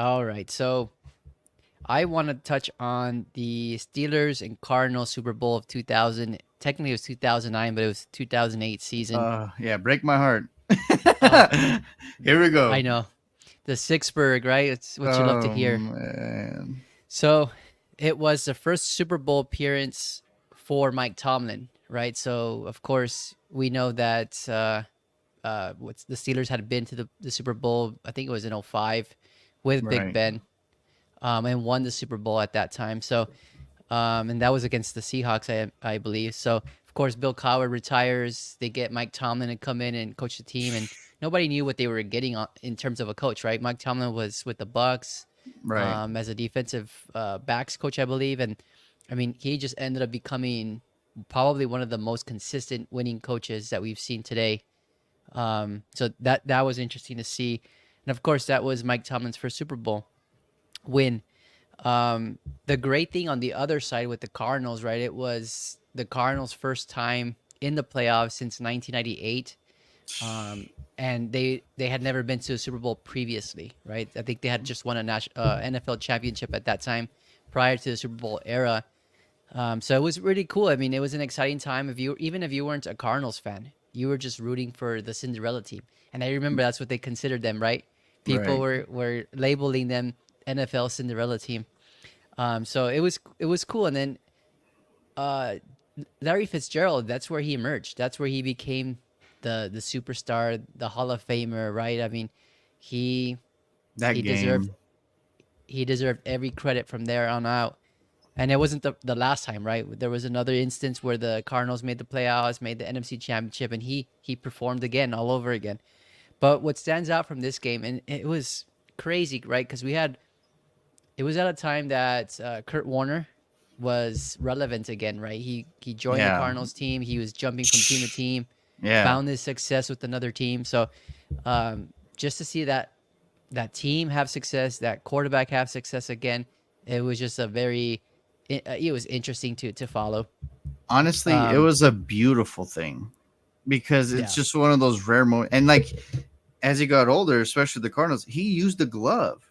All right. So I want to touch on the Steelers and Cardinals Super Bowl of 2000. Technically, it was 2009, but it was 2008 season. Yeah, break my heart. Uh, Here we I go. know the Sixburg, right? It's what you love to Oh hear. man. So it was the first Super Bowl appearance for Mike Tomlin, right? So of course we know that what's the Steelers had been to the Super Bowl. I think it was in '05 with Big Right. Ben, and won the Super Bowl at that time. So and that was against the Seahawks, I believe. So of course Bill Cowher retires. They get Mike Tomlin to come in and coach the team, and nobody knew what they were getting in terms of a coach, right? Mike Tomlin was with the Bucks Right. as a defensive backs coach, I believe, and I mean he just ended up becoming probably one of the most consistent winning coaches that we've seen today. So that was interesting to see, and of course that was Mike Tomlin's first Super Bowl win. The great thing on the other side with the Cardinals, right? It was the Cardinals' first time in the playoffs since 1998, and they had never been to a Super Bowl previously, right? I think they had just won a NFL championship at that time, prior to the Super Bowl era. So it was really cool. I mean, it was an exciting time. If you even if you weren't a Cardinals fan, you were just rooting for the Cinderella team, and I remember that's what they considered them, right? People Right. were labeling them NFL Cinderella team. So it was cool, and then uh, Larry Fitzgerald, that's where he emerged. That's where he became the superstar, the Hall of Famer, right? I mean, he That he deserved game. he deserved every credit from there on out. And it wasn't the last time, right? There was another instance where the Cardinals made the playoffs, made the NFC Championship, and he performed again, all over again. But what stands out from this game, and it was crazy, right? Because it was at a time that Kurt Warner was relevant again, right? He joined the Yeah. Cardinals team. He was jumping from team to team, Yeah. found his success with another team. So just to see that team have success, that quarterback have success again, it was just a very it was interesting to follow. Honestly, it Um, was a beautiful thing because it's yeah, just one of those rare moments. And like as he got older, especially the Cardinals, he used a glove.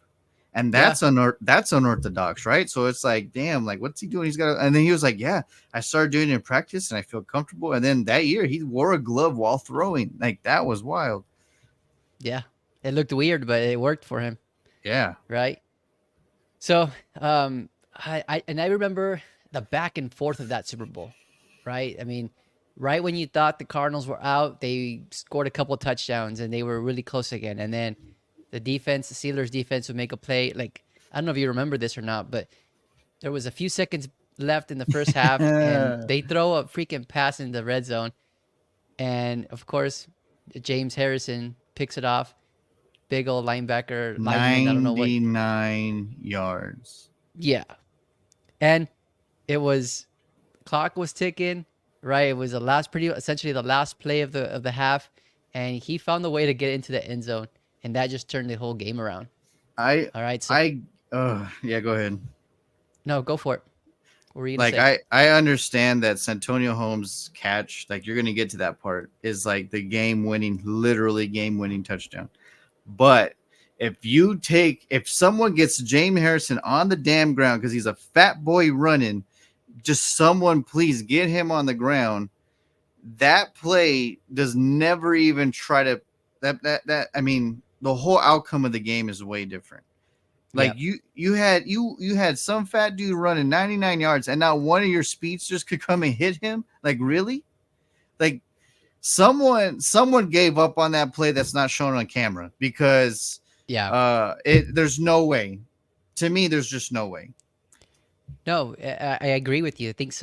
And yeah, that's unorthodox, right? So it's like, damn, like what's he doing? He's got, and then he was like, yeah, I started doing it in practice, and I feel comfortable. And then that year, he wore a glove while throwing. Like that was wild. yeah. It looked weird, but it worked for him, Yeah, right? So, I remember the back and forth of that Super Bowl, right? I mean, right when you thought the Cardinals were out, they scored a couple of touchdowns and they were really close again. And then the defense, the Steelers defense would make a play. Like, I don't know if you remember this or not, but there was a few seconds left in the first half and they throw a freaking pass in the red zone. And of course, James Harrison picks it off. Big old lineman, I don't know what. 99 yards. Yeah. And it was clock was ticking, right? It was the last pretty essentially the last play of the half, and he found a way to get into the end zone, and that just turned the whole game around. I, All right, so I, yeah, go ahead. no, go for it. What were you gonna Like say? I understand that Santonio Holmes' catch, like you're gonna get to that part, is like the game winning, literally game winning touchdown. But if someone gets James Harrison on the damn ground because he's a fat boy running, just someone please get him on the ground. That play does never even try to that I mean the whole outcome of the game is way different. Like Yeah, you had some fat dude running 99 yards and not one of your speedsters could come and hit him. Like really? Like someone gave up on that play that's not shown on camera because yeah. there's no way. To me, there's just no way. No, I agree with you. I think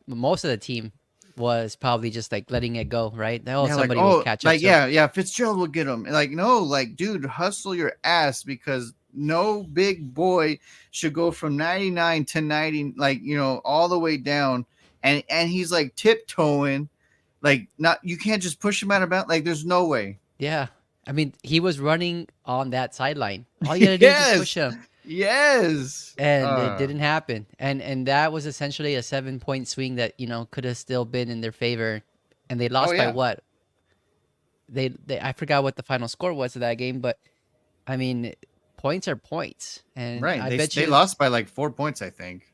most of the team was probably just like letting it go, right? Oh, Yeah, like somebody will oh, catch up. like So yeah, Fitzgerald will get him. Like no, like dude, hustle your ass because no big boy should go from 99 to 90, like all the way down, and he's like tiptoeing, like not you can't just push him out of bounds. Like there's no way. yeah, I mean, he was running on that sideline. All you gotta do is just push Yes, him. yes. And it didn't happen. And that was essentially a 7 point swing that could have still been in their favor, and they Oh lost by yeah. what? They I forgot what the final score was of that game, but I mean, points are points, and Right. I They bet they you, lost by like 4 points, I think.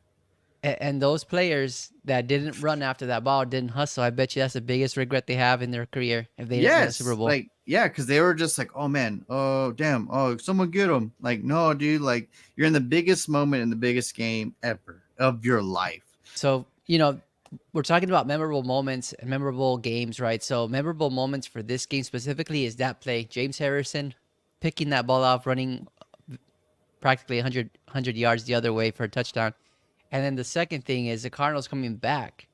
and those players that didn't run after that ball, didn't hustle, I bet you that's the biggest regret they have in their career if they didn't win a Super Yes, Bowl. like yeah, because they were just like, oh man, oh damn, oh someone get him. Like no, dude, like you're in the biggest moment in the biggest game ever of your life. So, you know, we're talking about memorable moments and memorable games, right? So, memorable moments for this game specifically is that play, James Harrison picking that ball off, running practically 100 yards the other way for a touchdown. And then the second thing is the Cardinals coming back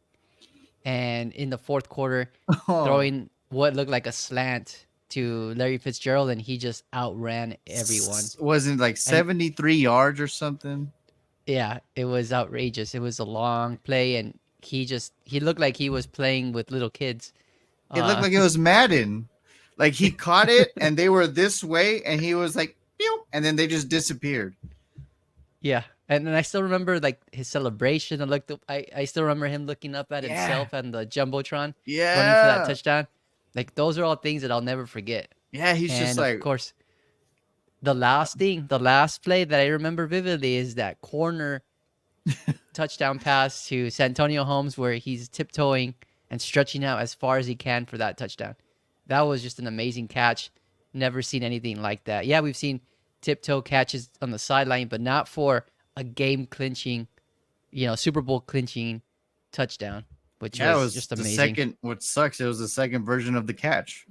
and in the fourth quarter Oh, throwing what looked like a slant to Larry Fitzgerald, and he just outran everyone. wasn't like And 73 yards or something. yeah, it was outrageous. It was a long play, and he looked like he was playing with little kids. It looked Uh, like it was Madden. Like he caught it and they were this way and he was like, pew, and then they just disappeared. yeah, and then I still remember like his celebration. I still remember him looking up at Yeah. himself and the jumbotron, running for that Yeah. touchdown. Like those are all things that I'll never forget. Yeah, he's just And of like, course, the last play that I remember vividly is that corner touchdown pass to Santonio Holmes where he's tiptoeing and stretching out as far as he can for that touchdown. That was just an amazing catch. Never seen anything like that. Yeah, we've seen tiptoe catches on the sideline, but not for a game clinching, Super Bowl clinching touchdown, which yeah, it was was just the amazing. second. What sucks, it was the second version of the catch.